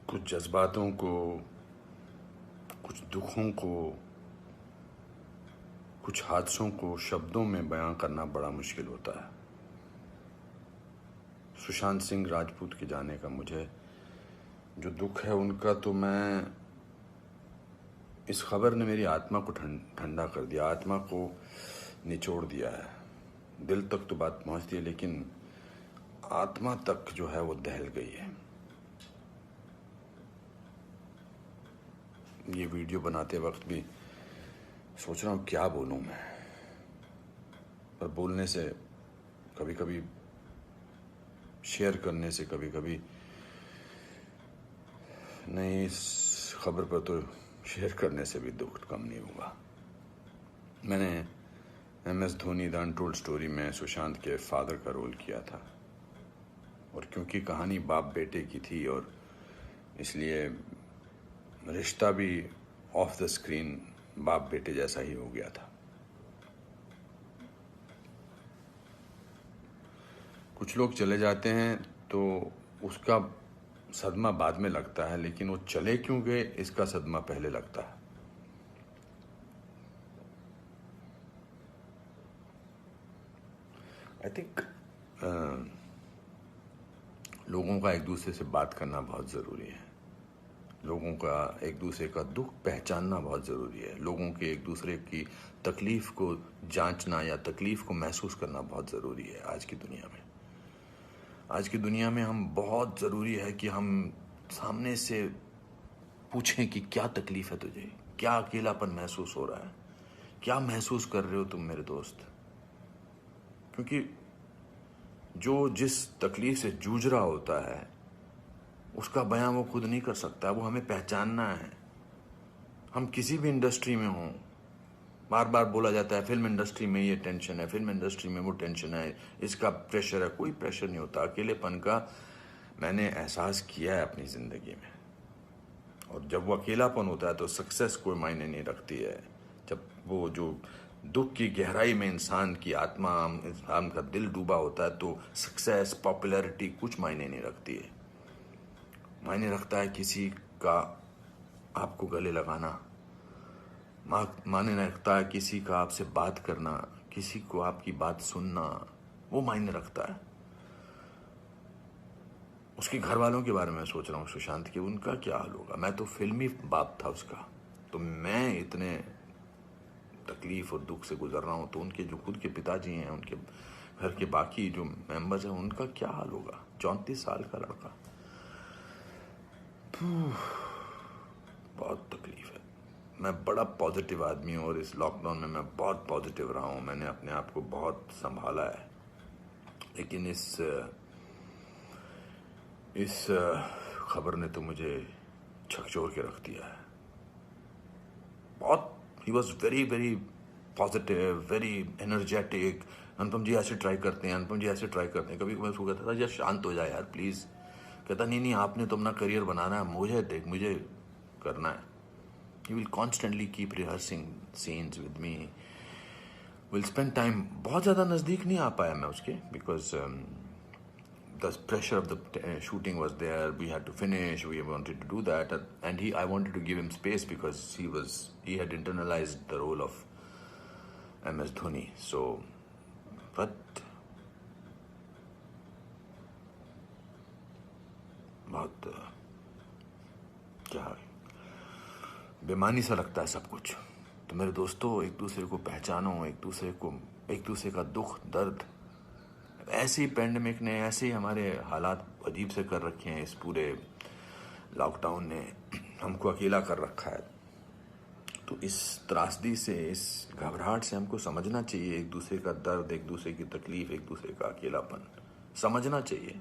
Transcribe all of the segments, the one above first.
कुछ जज्बातों को, कुछ दुखों को, कुछ हादसों को शब्दों में बयां करना बड़ा मुश्किल होता है। सुशांत सिंह राजपूत के जाने का मुझे जो दुख है उनका, तो मैं इस खबर ने मेरी आत्मा को ठंडा कर दिया, आत्मा को निचोड़ दिया है। दिल तक तो बात पहुंचती है, लेकिन आत्मा तक जो है वो दहल गई है। ये वीडियो बनाते वक्त भी सोच रहा हूँ क्या बोलूँ मैं, पर बोलने से कभी कभी, शेयर करने से कभी कभी नहीं, इस खबर पर तो शेयर करने से भी दुख कम नहीं होगा। मैंने MS Dhoni the untold story में सुशांत के फादर का रोल किया था, और क्योंकि कहानी बाप बेटे की थी और इसलिए रिश्ता भी ऑफ द स्क्रीन बाप बेटे जैसा ही हो गया था। कुछ लोग चले जाते हैं तो उसका सदमा बाद में लगता है, लेकिन वो चले क्यों गए इसका सदमा पहले लगता है। आई थिंक लोगों का एक दूसरे से बात करना बहुत ज़रूरी है। लोगों का एक दूसरे का दुख पहचानना बहुत ज़रूरी है। लोगों के एक दूसरे की तकलीफ़ को जांचना या तकलीफ़ को महसूस करना बहुत ज़रूरी है आज की दुनिया में। आज की दुनिया में हम बहुत ज़रूरी है कि हम सामने से पूछें कि क्या तकलीफ़ है तुझे, क्या अकेलापन महसूस हो रहा है, क्या महसूस कर रहे हो तुम मेरे दोस्त। क्योंकि जो जिस तकलीफ़ से जूझ रहा होता है उसका बयां वो खुद नहीं कर सकता, वो हमें पहचानना है। हम किसी भी इंडस्ट्री में हों, बार बार बोला जाता है फिल्म इंडस्ट्री में ये टेंशन है, फिल्म इंडस्ट्री में वो टेंशन है, इसका प्रेशर है। कोई प्रेशर नहीं होता। अकेलेपन का मैंने एहसास किया है अपनी ज़िंदगी में, और जब वो अकेलापन होता है तो सक्सेस कोई मायने नहीं रखती है। जब वो जो दुख की गहराई में इंसान की आत्मा, इंसान का दिल डूबा होता है, तो सक्सेस, पॉपुलैरिटी कुछ मायने नहीं रखती है। मायने रखता है किसी का आपको गले लगाना, मायने रखता है किसी का आपसे बात करना, किसी को आपकी बात सुनना, वो मायने रखता है। उसके घर वालों के बारे में सोच रहा हूँ, सुशांत के, उनका क्या हाल होगा। मैं तो फिल्मी बाप था उसका, तो मैं इतने तकलीफ और दुख से गुजर रहा हूँ, तो उनके जो खुद के पिताजी हैं, उनके घर के बाकी जो मेंबर्स हैं, उनका क्या हाल होगा। 34 साल का लड़का, बहुत तकलीफ है। मैं बड़ा पॉजिटिव आदमी हूँ, और इस लॉकडाउन में मैं बहुत पॉजिटिव रहा हूँ। मैंने अपने आप को बहुत संभाला है, लेकिन इस खबर ने तो मुझे झकझोर के रख दिया है। बहुत, ही was very very positive, very energetic. Anupam ji ऐसे ट्राई करते हैं, अनुपम जी ऐसे ट्राई करते हैं। कभी मैं उसको कहता था यार शांत हो जाए यार प्लीज़। कहता नहीं नहीं, आपने तो अपना करियर बनाना है, मुझे देख, मुझे करना है। He will constantly keep rehearsing scenes with me. We'll spend time. बहुत ज़्यादा नज़दीक नहीं आ पाया मैं उसके, because the pressure of the shooting was there. We had to finish. We wanted to do that, and I wanted to give him space because he had internalized the role of MS Dhoni. So, but बहुत क्या बेमानी सा लगता है सब कुछ। तो मेरे दोस्तों, एक दूसरे को पहचानो, एक दूसरे का दुख दर्द। ऐसे ही पैंडेमिक ने, ऐसे ही हमारे हालात अजीब से कर रखे हैं। इस पूरे लॉकडाउन ने हमको अकेला कर रखा है। तो इस त्रासदी से, इस घबराहट से हमको समझना चाहिए एक दूसरे का दर्द, एक दूसरे की तकलीफ, एक दूसरे का अकेलापन समझना चाहिए,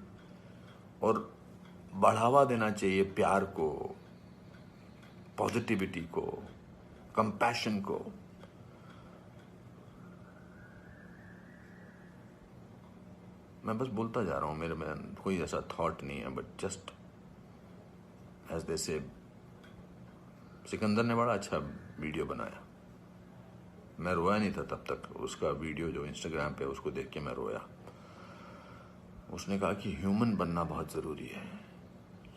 और बढ़ावा देना चाहिए प्यार को, पॉजिटिविटी को, कंपैशन को। मैं बस बोलता जा रहा हूँ, मेरे में कोई ऐसा थॉट नहीं है, बट जस्ट एज दे से। सिकंदर ने बड़ा अच्छा वीडियो बनाया, मैं रोया नहीं था तब तक। उसका वीडियो जो इंस्टाग्राम पे, उसको देख के मैं रोया। उसने कहा कि ह्यूमन बनना बहुत ज़रूरी है।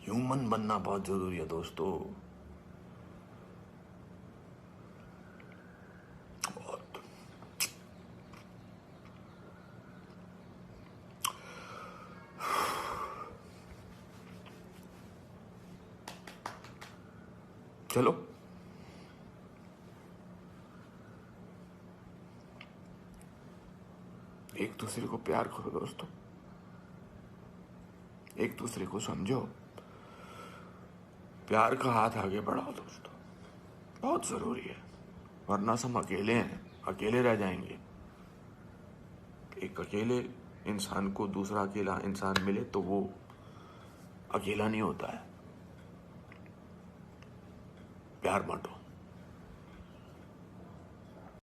ह्यूमन बनना बहुत जरूरी है दोस्तों। बहुत। चलो एक दूसरे को प्यार करो दोस्तों, एक दूसरे को समझो, प्यार का हाथ आगे बढ़ाओ दोस्तों, बहुत जरूरी है। वरना हम अकेले हैं, अकेले रह जाएंगे। एक अकेले इंसान को दूसरा अकेला इंसान मिले तो वो अकेला नहीं होता है। प्यार बांटो।